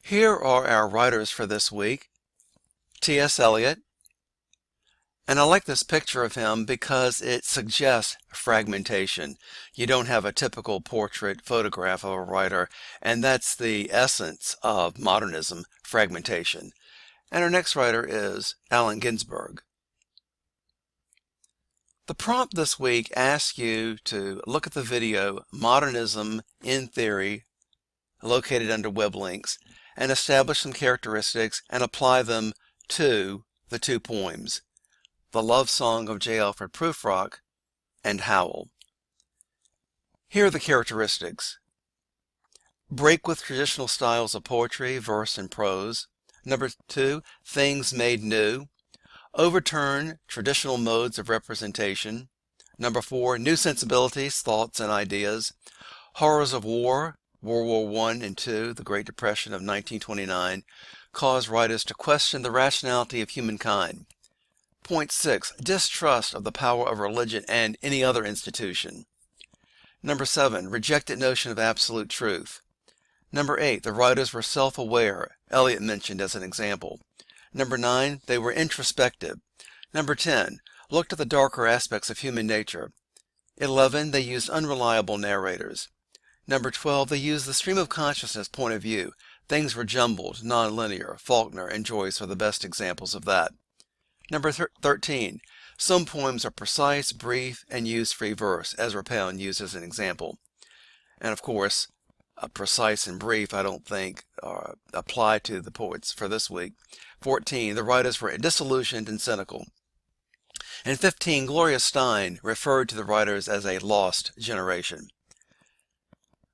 Here are our writers for this week. T.S. Eliot. And I like this picture of him because it suggests fragmentation. You don't have a typical portrait photograph of a writer, and that's the essence of modernism, fragmentation. And our next writer is Eliot and Ginsberg. The prompt this week asks you to look at the video Modernism in Theory, located under web links, and establish some characteristics and apply them to the two poems, The Love Song of J. Alfred Prufrock and Howl. Here are the characteristics. Break with traditional styles of poetry, verse, and prose. Number 2, things made new. Overturn traditional modes of representation. Number 4, new sensibilities, thoughts, and ideas. Horrors of war, World War I and II, the Great Depression of 1929, cause writers to question the rationality of humankind. Point 6, distrust of the power of religion and any other institution. Number 7, rejected notion of absolute truth. Number 8, the writers were self-aware, Eliot mentioned as an example. Number 9, they were introspective. Number 10, looked at the darker aspects of human nature. 11, they used unreliable narrators. Number 12, they used the stream of consciousness point of view. Things were jumbled, non-linear. Faulkner and Joyce are the best examples of that. Number 13, some poems are precise, brief, and use free verse, Ezra Pound used as an example. And of course, precise and brief I don't think apply to the poets for this week. 14, the writers were disillusioned and cynical. And 15, Gloria Stein referred to the writers as a lost generation.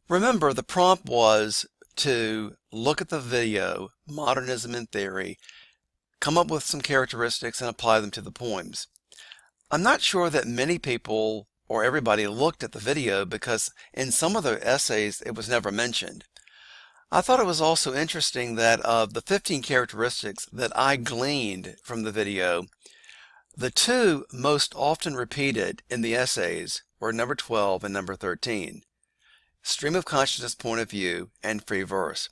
Remember, the prompt was to look at the video, Modernism in Theory, come up with some characteristics and apply them to the poems. I'm not sure that many people or everybody looked at the video because in some of the essays it was never mentioned. I thought it was also interesting that of the 15 characteristics that I gleaned from the video, the two most often repeated in the essays were number 12 and number 13. Stream of consciousness point of view, and free verse.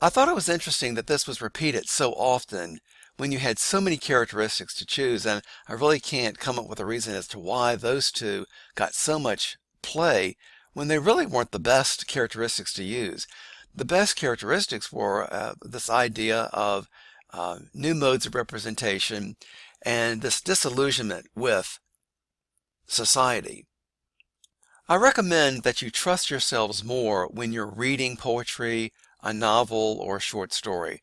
I thought it was interesting that this was repeated so often when you had so many characteristics to choose, and I really can't come up with a reason as to why those two got so much play when they really weren't the best characteristics to use. The best characteristics were this idea of new modes of representation and this disillusionment with society. I recommend that you trust yourselves more when you're reading poetry, a novel, or a short story.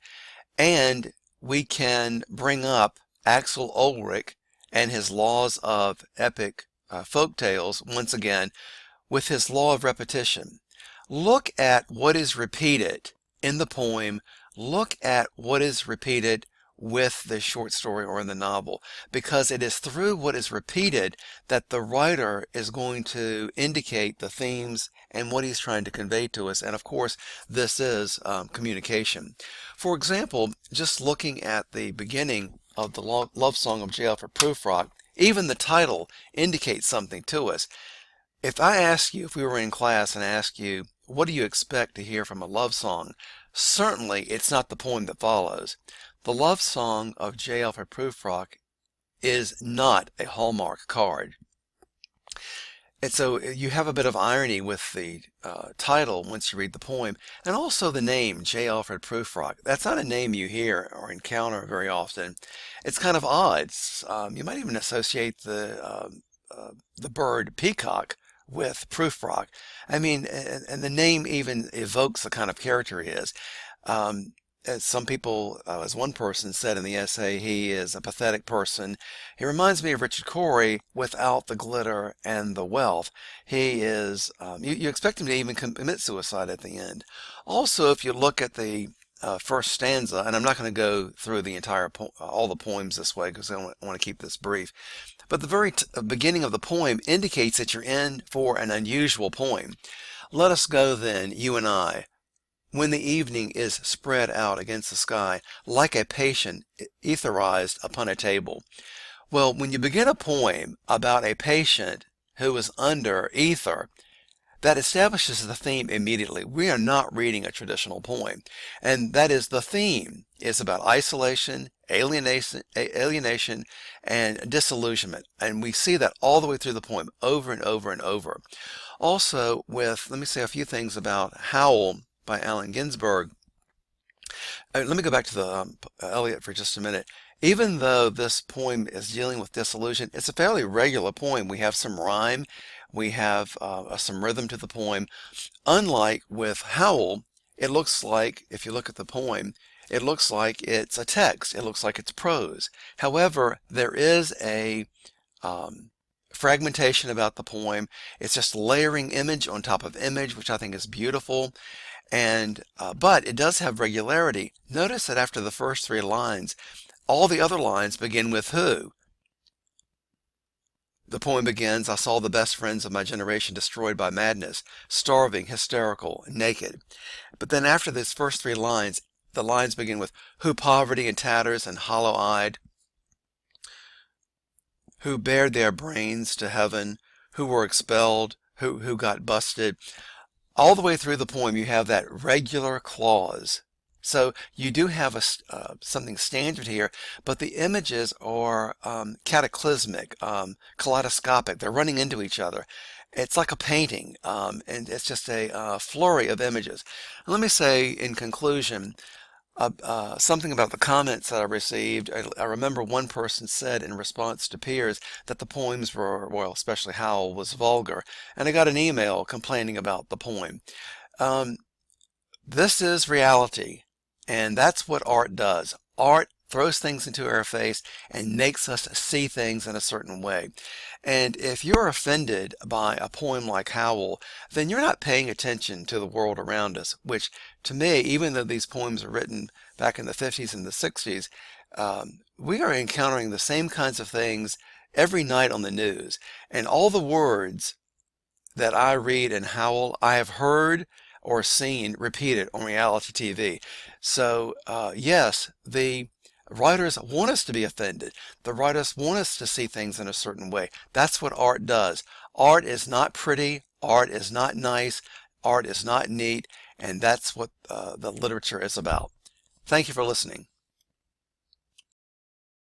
And we can bring up Axel Ulrich and his laws of epic folk tales once again with his law of repetition. Look at what is repeated in the poem. Look at what is repeated with the short story or in the novel, because it is through what is repeated that the writer is going to indicate the themes and what he's trying to convey to us. And of course, this is communication. For example, just looking at the beginning of the love song of J. Alfred Prufrock, even the title indicates something to us. If I ask you, if we were in class and ask you, what do you expect to hear from a love song? Certainly it's not the poem that follows. The love song of J. Alfred Prufrock is not a Hallmark card. And so you have a bit of irony with the title once you read the poem, and also the name J. Alfred Prufrock. That's not a name you hear or encounter very often. It's kind of odd. You might even associate the bird peacock with Prufrock. I mean, and the name even evokes the kind of character he is. As some people, as one person said in the essay, he is a pathetic person. He reminds me of Richard Cory without the glitter and the wealth. He is, you expect him to even commit suicide at the end. Also, if you look at the first stanza, and I'm not going to go through the entire all the poems this way because I want to keep this brief, but the very beginning of the poem indicates that you're in for an unusual poem. Let us go then, you and I, when the evening is spread out against the sky, like a patient etherized upon a table. Well, when you begin a poem about a patient who is under ether, that establishes the theme immediately. We are not reading a traditional poem, and that is the theme is about isolation, alienation, and disillusionment, and we see that all the way through the poem, over and over and over. Also, let me say a few things about Howl by Allen Ginsberg. Let me go back to the Eliot for just a minute. Even though this poem is dealing with disillusion, it's a fairly regular poem. We have some rhyme, we have some rhythm to the poem. Unlike with Howl, it looks like, if you look at the poem, it looks like it's a text. It looks like it's prose. However, there is a fragmentation about the poem. It's just layering image on top of image, which I think is beautiful. And but it does have regularity. Notice that after the first three lines, all the other lines begin with who. The poem begins, I saw the best friends of my generation destroyed by madness, starving, hysterical, naked. But then after these first three lines, the lines begin with who poverty and tatters and hollow-eyed, who bared their brains to heaven, who were expelled, who got busted. All the way through the poem, you have that regular clause. So you do have something standard here, but the images are cataclysmic, kaleidoscopic. They're running into each other. It's like a painting, and it's just a flurry of images. And let me say in conclusion, something about the comments that I received. I remember one person said in response to peers that the poems were, well, especially Howl, was vulgar. And I got an email complaining about the poem. This is reality, and that's what art does. Art throws things into our face and makes us see things in a certain way. And if you're offended by a poem like Howl, then you're not paying attention to the world around us, which to me, even though these poems are written back in the 50s and the 60s, we are encountering the same kinds of things every night on the news. And all the words that I read in Howl, I have heard or seen repeated on reality TV. So yes, the writers want us to be offended. The writers want us to see things in a certain way. That's what art does. Art is not pretty. Art is not nice. Art is not neat. And that's what the literature is about. Thank you for listening.